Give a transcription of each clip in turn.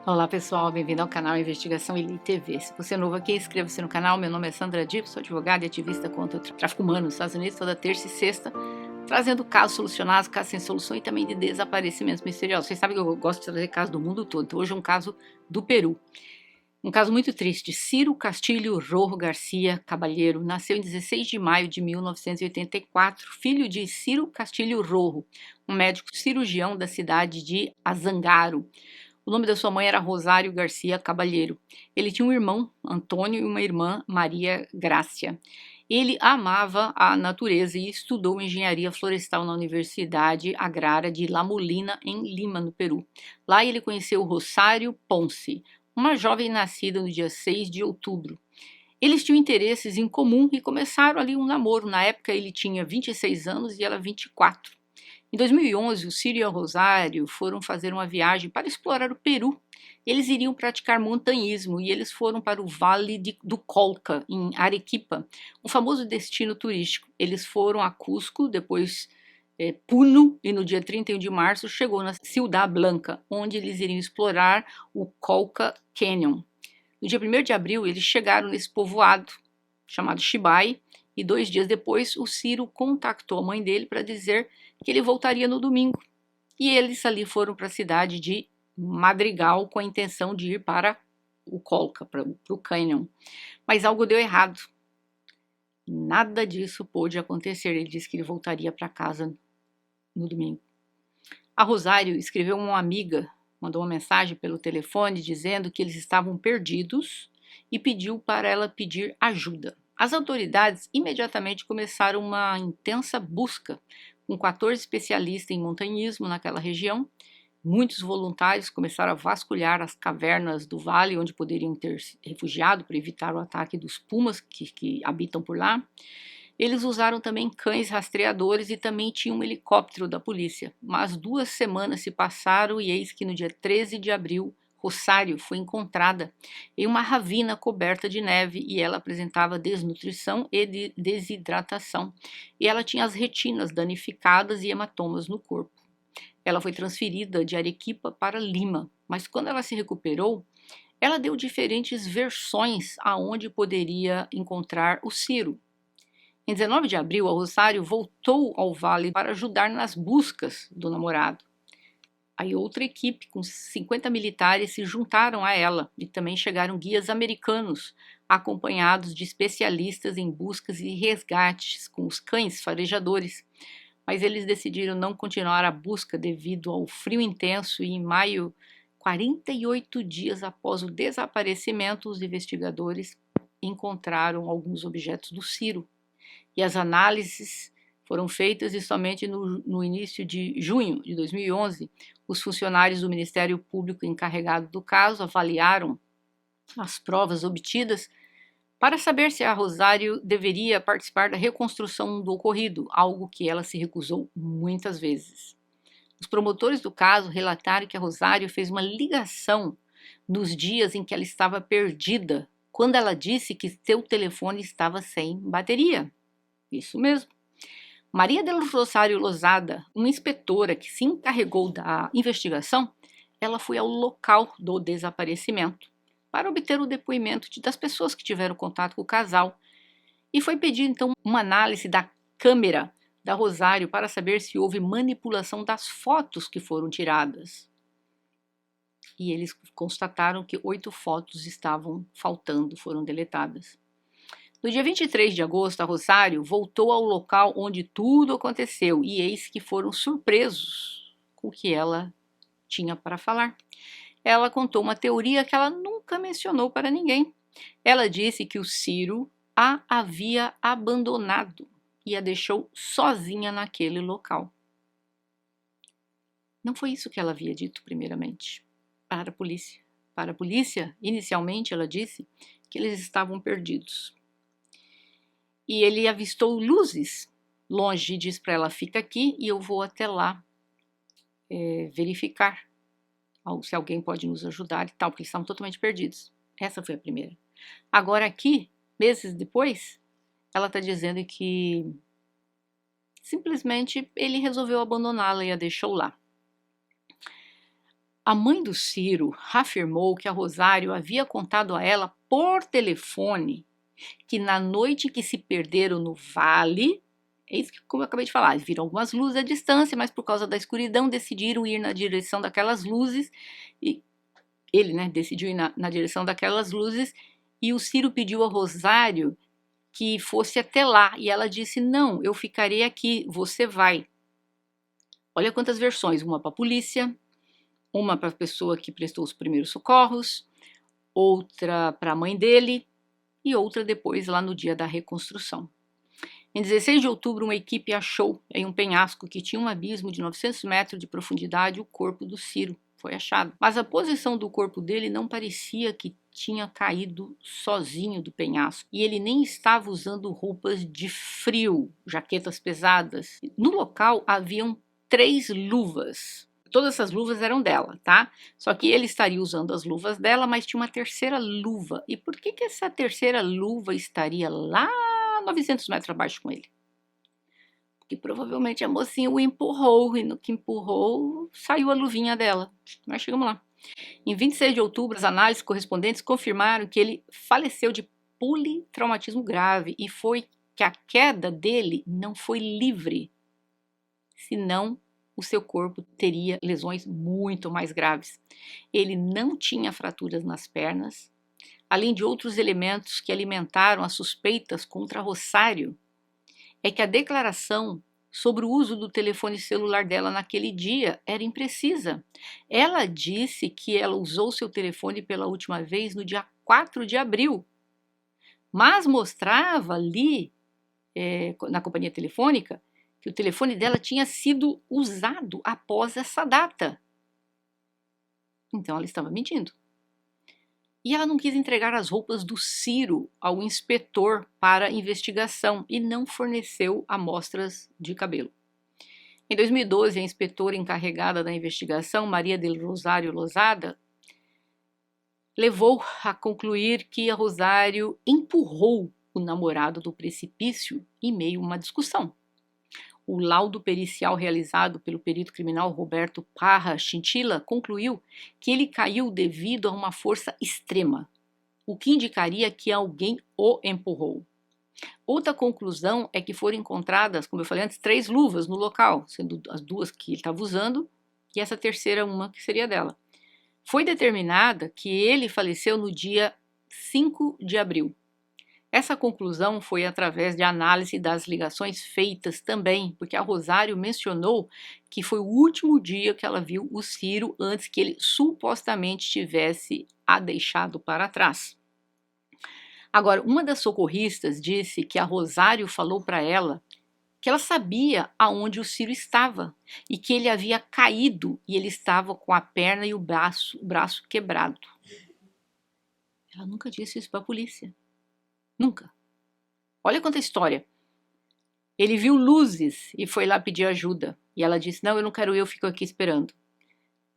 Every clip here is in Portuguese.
Olá pessoal, bem-vindo ao canal Investigação Elite TV. Se você é novo aqui, inscreva-se no canal. Meu nome é Sandra Dipp, sou advogada e ativista contra o tráfico humano nos Estados Unidos, toda terça e sexta, trazendo casos solucionados, casos sem solução e também de desaparecimentos misteriosos. Vocês sabem que eu gosto de trazer casos do mundo todo, então hoje é um caso do Peru. Um caso muito triste. Ciro Castilho Rojo Garcia Caballero nasceu em 16 de maio de 1984, filho de Ciro Castilho Rojo, um médico cirurgião da cidade de Azangaro. O nome da sua mãe era Rosário Garcia Caballero. Ele tinha um irmão, Antônio, e uma irmã, Maria Grácia. Ele amava a natureza e estudou engenharia florestal na Universidade Agrária de La Molina, em Lima, no Peru. Lá ele conheceu Rosário Ponce, uma jovem nascida no dia 6 de outubro. Eles tinham interesses em comum e começaram ali um namoro. Na época ele tinha 26 anos e ela 24. Em 2011, o Ciro e a Rosário foram fazer uma viagem para explorar o Peru. Eles iriam praticar montanhismo e eles foram para o Vale do Colca, em Arequipa, um famoso destino turístico. Eles foram a Cusco, depois Puno, e no dia 31 de março chegou na Ciudad Blanca, onde eles iriam explorar o Colca Canyon. No dia 1º de abril, eles chegaram nesse povoado chamado Xibai, e 2 dias depois o Ciro contactou a mãe dele para dizer que ele voltaria no domingo. E eles ali foram para a cidade de Madrigal com a intenção de ir para o Colca, para o Canyon. Mas algo deu errado. Nada disso pôde acontecer. Ele disse que ele voltaria para casa no domingo. A Rosário escreveu uma amiga, mandou uma mensagem pelo telefone dizendo que eles estavam perdidos e pediu para ela pedir ajuda. As autoridades imediatamente começaram uma intensa busca, com 14 especialistas em montanhismo naquela região. Muitos voluntários começaram a vasculhar as cavernas do vale onde poderiam ter se refugiado para evitar o ataque dos pumas que habitam por lá. Eles usaram também cães rastreadores e também tinha um helicóptero da polícia. Mas 2 semanas se passaram e eis que no dia 13 de abril, Rosário foi encontrada em uma ravina coberta de neve e ela apresentava desnutrição e desidratação. E ela tinha as retinas danificadas e hematomas no corpo. Ela foi transferida de Arequipa para Lima, mas quando ela se recuperou, ela deu diferentes versões aonde poderia encontrar o Ciro. Em 19 de abril, a Rosário voltou ao vale para ajudar nas buscas do namorado. Aí outra equipe com 50 militares se juntaram a ela e também chegaram guias americanos acompanhados de especialistas em buscas e resgates com os cães farejadores. Mas eles decidiram não continuar a busca devido ao frio intenso e em maio, 48 dias após o desaparecimento, os investigadores encontraram alguns objetos do Ciro. E as análises foram feitas e somente no início de junho de 2011, os funcionários do Ministério Público encarregado do caso avaliaram as provas obtidas para saber se a Rosário deveria participar da reconstrução do ocorrido, algo que ela se recusou muitas vezes. Os promotores do caso relataram que a Rosário fez uma ligação nos dias em que ela estava perdida, quando ela disse que seu telefone estava sem bateria. Isso mesmo. Maria del Rosário Lozada, uma inspetora que se encarregou da investigação, ela foi ao local do desaparecimento para obter o depoimento das pessoas que tiveram contato com o casal e foi pedir então uma análise da câmera da Rosário para saber se houve manipulação das fotos que foram tiradas. E eles constataram que 8 fotos estavam faltando, foram deletadas. No dia 23 de agosto, a Rosário voltou ao local onde tudo aconteceu e eis que foram surpresos com o que ela tinha para falar. Ela contou uma teoria que ela nunca mencionou para ninguém. Ela disse que o Ciro a havia abandonado e a deixou sozinha naquele local. Não foi isso que ela havia dito primeiramente para a polícia. Para a polícia, inicialmente, ela disse que eles estavam perdidos. E ele avistou luzes longe e disse para ela, fica aqui e eu vou até lá verificar se alguém pode nos ajudar e tal, porque eles estavam totalmente perdidos. Essa foi a primeira. Agora aqui, meses depois, ela está dizendo que simplesmente ele resolveu abandoná-la e a deixou lá. A mãe do Ciro afirmou que a Rosário havia contado a ela por telefone que na noite que se perderam no vale, é isso que como eu acabei de falar, viram algumas luzes à distância, mas por causa da escuridão decidiram ir na direção daquelas luzes, e ele, né, decidiu ir na direção daquelas luzes, e o Ciro pediu a Rosário que fosse até lá, e ela disse, não, eu ficarei aqui, você vai. Olha quantas versões, uma para a polícia, uma para a pessoa que prestou os primeiros socorros, outra para a mãe dele e outra depois lá no dia da reconstrução. Em 16 de outubro, uma equipe achou em um penhasco que tinha um abismo de 900 metros de profundidade o corpo do Ciro. Foi achado. Mas a posição do corpo dele não parecia que tinha caído sozinho do penhasco. E ele nem estava usando roupas de frio, jaquetas pesadas. No local haviam 3 luvas. Todas essas luvas eram dela, tá? Só que ele estaria usando as luvas dela, mas tinha uma terceira luva. E por que essa terceira luva estaria lá 900 metros abaixo com ele? Porque provavelmente a mocinha o empurrou, e no que empurrou, saiu a luvinha dela. Mas chegamos lá. Em 26 de outubro, as análises correspondentes confirmaram que ele faleceu de politraumatismo grave e foi que a queda dele não foi livre, senão o seu corpo teria lesões muito mais graves. Ele não tinha fraturas nas pernas, além de outros elementos que alimentaram as suspeitas contra Rosário. É que a declaração sobre o uso do telefone celular dela naquele dia era imprecisa. Ela disse que ela usou seu telefone pela última vez no dia 4 de abril, mas mostrava ali, na companhia telefônica, que o telefone dela tinha sido usado após essa data. Então ela estava mentindo. E ela não quis entregar as roupas do Ciro ao inspetor para investigação e não forneceu amostras de cabelo. Em 2012, a inspetora encarregada da investigação, Maria del Rosário Lozada, levou a concluir que a Rosário empurrou o namorado do precipício em meio a uma discussão. O laudo pericial realizado pelo perito criminal Roberto Parra Chinchilla concluiu que ele caiu devido a uma força extrema, o que indicaria que alguém o empurrou. Outra conclusão é que foram encontradas, como eu falei antes, 3 luvas no local, sendo as 2 que ele estava usando e essa terceira uma que seria dela. Foi determinada que ele faleceu no dia 5 de abril. Essa conclusão foi através de análise das ligações feitas também, porque a Rosário mencionou que foi o último dia que ela viu o Ciro antes que ele supostamente tivesse a deixado para trás. Agora, uma das socorristas disse que a Rosário falou para ela que ela sabia aonde o Ciro estava e que ele havia caído e ele estava com a perna e o braço quebrado. Ela nunca disse isso para a polícia. Nunca. Olha quanta história. Ele viu luzes e foi lá pedir ajuda. E ela disse, não, eu não quero ir, eu fico aqui esperando.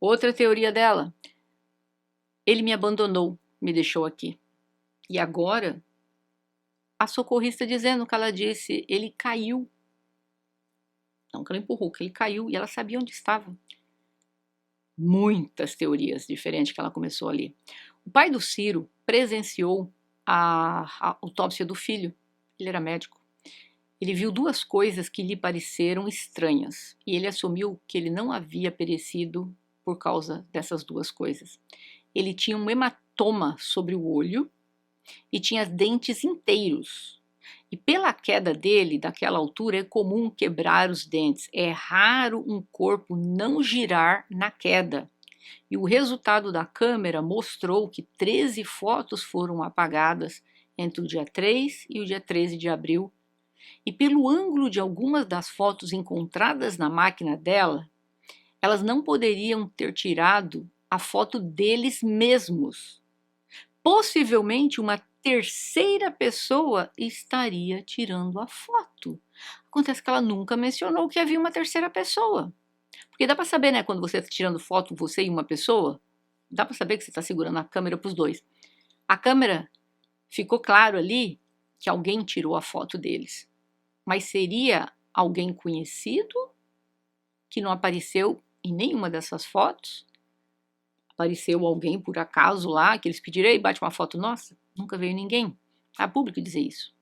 Outra teoria dela. Ele me abandonou, me deixou aqui. E agora, a socorrista dizendo que ela disse, ele caiu. Não que ela empurrou, que ele caiu e ela sabia onde estava. Muitas teorias diferentes que ela começou ali. O pai do Ciro presenciou a autópsia do filho. Ele era médico. Ele viu 2 coisas que lhe pareceram estranhas e ele assumiu que ele não havia perecido por causa dessas 2 coisas. Ele tinha um hematoma sobre o olho e tinha dentes inteiros. E pela queda dele, daquela altura, é comum quebrar os dentes. É raro um corpo não girar na queda. E o resultado da câmera mostrou que 13 fotos foram apagadas entre o dia 3 e o dia 13 de abril. E pelo ângulo de algumas das fotos encontradas na máquina dela, elas não poderiam ter tirado a foto deles mesmos. Possivelmente uma terceira pessoa estaria tirando a foto. Acontece que ela nunca mencionou que havia uma terceira pessoa. Porque dá para saber, né, quando você está tirando foto, você e uma pessoa, dá para saber que você está segurando a câmera para os 2. A câmera ficou claro ali que alguém tirou a foto deles. Mas seria alguém conhecido que não apareceu em nenhuma dessas fotos? apareceu alguém por acaso lá, que eles pediram, ei, bate uma foto nossa. Nunca veio ninguém a público dizer isso.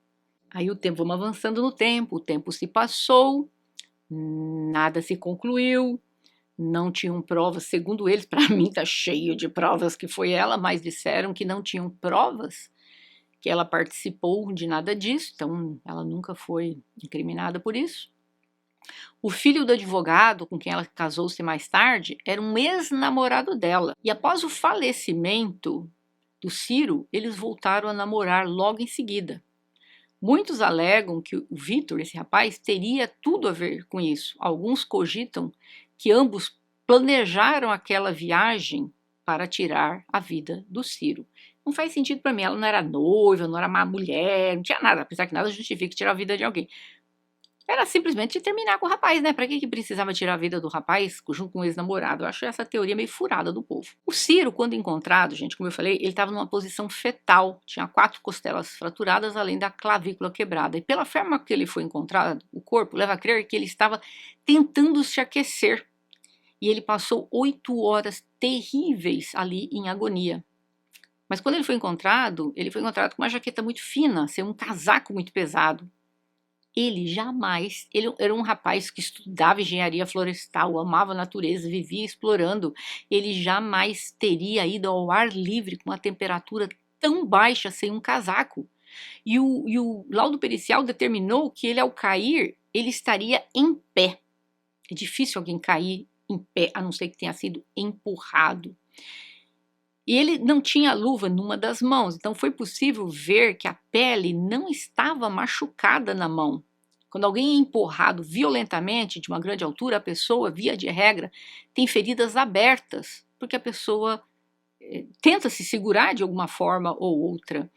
Aí vamos avançando no tempo, o tempo se passou, nada se concluiu, não tinham provas, segundo eles, para mim tá cheio de provas que foi ela, mas disseram que não tinham provas que ela participou de nada disso, então ela nunca foi incriminada por isso. O filho do advogado com quem ela casou-se mais tarde era um ex-namorado dela. E após o falecimento do Ciro, eles voltaram a namorar logo em seguida. Muitos alegam que o Vitor, esse rapaz, teria tudo a ver com isso. Alguns cogitam que ambos planejaram aquela viagem para tirar a vida do Ciro. Não faz sentido para mim, ela não era noiva, não era uma mulher, não tinha nada, apesar que nada justifica tirar a vida de alguém. Era simplesmente terminar com o rapaz, né? Pra que precisava tirar a vida do rapaz junto com o ex-namorado? Eu acho essa teoria meio furada do povo. O Ciro, quando encontrado, gente, como eu falei, ele estava numa posição fetal. Tinha 4 costelas fraturadas, além da clavícula quebrada. E pela forma que ele foi encontrado, o corpo leva a crer que ele estava tentando se aquecer. E ele passou 8 horas terríveis ali em agonia. Mas quando ele foi encontrado com uma jaqueta muito fina, um casaco muito pesado. Ele era um rapaz que estudava engenharia florestal, amava a natureza, vivia explorando. Ele jamais teria ido ao ar livre com uma temperatura tão baixa sem um casaco. E o laudo pericial determinou que ele, ao cair, ele estaria em pé. É difícil alguém cair em pé, a não ser que tenha sido empurrado. E ele não tinha luva numa das mãos, então foi possível ver que a pele não estava machucada na mão. Quando alguém é empurrado violentamente de uma grande altura, a pessoa, via de regra, tem feridas abertas, porque a pessoa tenta se segurar de alguma forma ou outra,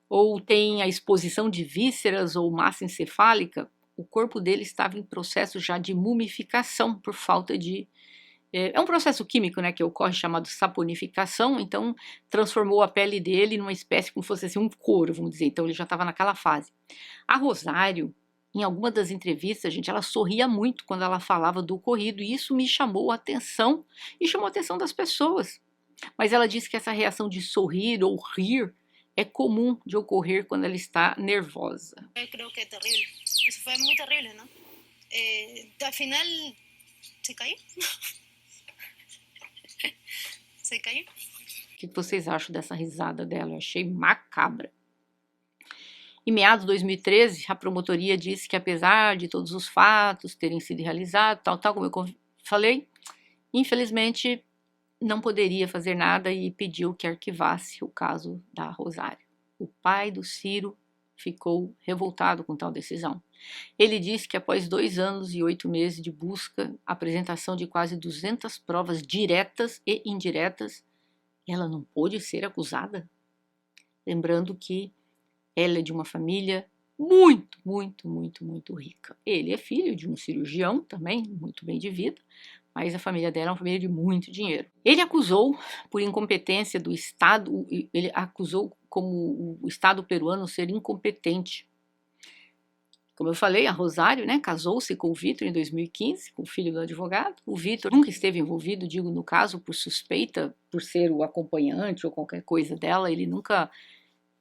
ou tem a exposição de vísceras ou massa encefálica. O corpo dele estava em processo já de mumificação por falta de... É um processo químico, né, que ocorre chamado saponificação, então transformou a pele dele numa espécie como se fosse assim, um couro, vamos dizer, então ele já estava naquela fase. A Rosário, em alguma das entrevistas, gente, ela sorria muito quando ela falava do ocorrido, e isso me chamou a atenção, e chamou a atenção das pessoas. Mas ela disse que essa reação de sorrir ou rir é comum de ocorrer quando ela está nervosa. Eu creo que é terrível. Isso foi muito terrível, não? Afinal, se caiu. Se caiu. O que vocês acham dessa risada dela? Eu achei macabra. Em meados de 2013, a promotoria disse que, apesar de todos os fatos terem sido realizados, tal como eu falei, infelizmente não poderia fazer nada e pediu que arquivasse o caso da Rosário. O pai do Ciro ficou revoltado com tal decisão. Ele disse que após 2 anos e 8 meses de busca, apresentação de quase 200 provas diretas e indiretas, ela não pôde ser acusada. Lembrando que ela é de uma família muito, muito, muito, muito rica. Ele é filho de um cirurgião também, muito bem de vida, mas a família dela é uma família de muito dinheiro. Ele acusou, por incompetência do Estado, ele acusou como o Estado peruano ser incompetente. Como eu falei, a Rosário, né, casou-se com o Vitor em 2015, com o filho do advogado. O Vitor nunca esteve envolvido, digo, no caso, por suspeita, por ser o acompanhante ou qualquer coisa dela, ele nunca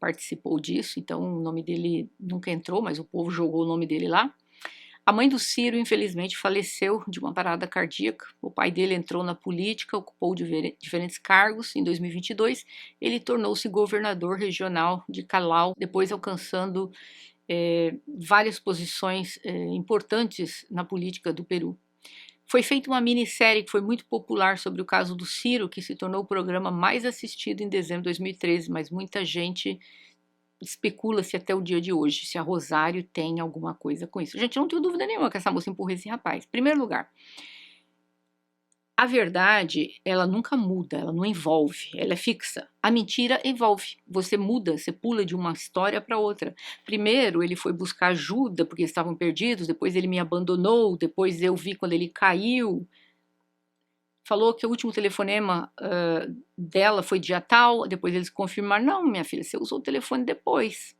participou disso, então o nome dele nunca entrou, mas o povo jogou o nome dele lá. A mãe do Ciro, infelizmente, faleceu de uma parada cardíaca. O pai dele entrou na política, ocupou diferentes cargos. Em 2022, ele tornou-se governador regional de Callao, depois alcançando várias posições importantes na política do Peru. Foi feita uma minissérie que foi muito popular sobre o caso do Ciro, que se tornou o programa mais assistido em dezembro de 2013, mas muita gente especula-se até o dia de hoje se a Rosário tem alguma coisa com isso. Gente, eu não tenho dúvida nenhuma que essa moça empurra esse rapaz. Em primeiro lugar, a verdade, ela nunca muda, ela não envolve, ela é fixa. A mentira envolve, você muda, você pula de uma história para outra. Primeiro ele foi buscar ajuda porque estavam perdidos, depois ele me abandonou, depois eu vi quando ele caiu. Falou que o último telefonema dela foi dia tal, depois eles confirmaram, não, minha filha, você usou o telefone depois.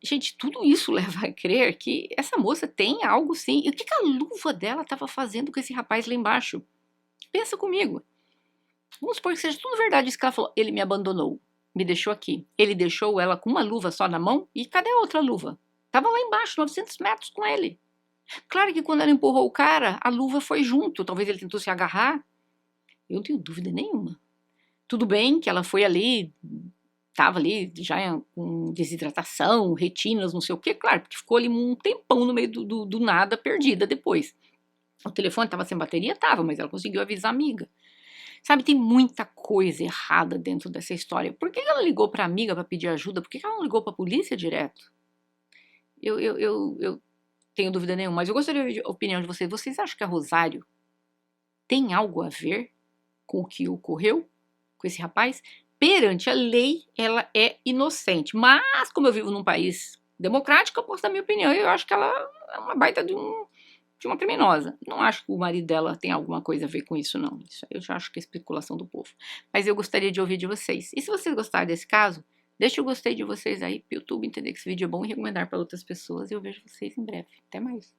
Gente, tudo isso leva a crer que essa moça tem algo sim. E o que a luva dela estava fazendo com esse rapaz lá embaixo? Pensa comigo. Vamos supor que seja tudo verdade isso que ela falou. Ele me abandonou, me deixou aqui. Ele deixou ela com uma luva só na mão e cadê a outra luva? Tava lá embaixo, 900 metros com ele. Claro que quando ela empurrou o cara, a luva foi junto. Talvez ele tentou se agarrar. Eu não tenho dúvida nenhuma. Tudo bem que ela foi ali, estava ali já com desidratação, retinas, não sei o quê. Claro, porque ficou ali um tempão no meio do nada, perdida depois. O telefone estava sem bateria? Estava, mas ela conseguiu avisar a amiga. Sabe, tem muita coisa errada dentro dessa história. Por que ela ligou para a amiga para pedir ajuda? Por que ela não ligou para a polícia direto? Eu tenho dúvida nenhuma, mas eu gostaria de a opinião de vocês. Vocês acham que a Rosário tem algo a ver com o que ocorreu com esse rapaz? Perante a lei, ela é inocente. Mas, como eu vivo num país democrático, eu posso dar minha opinião. Eu acho que ela é uma baita de uma criminosa. Não acho que o marido dela tem alguma coisa a ver com isso, não. Isso aí eu já acho que é especulação do povo. Mas eu gostaria de ouvir de vocês. E se vocês gostarem desse caso, deixa o gostei de vocês aí pro YouTube entender que esse vídeo é bom e recomendar para outras pessoas. E eu vejo vocês em breve. Até mais.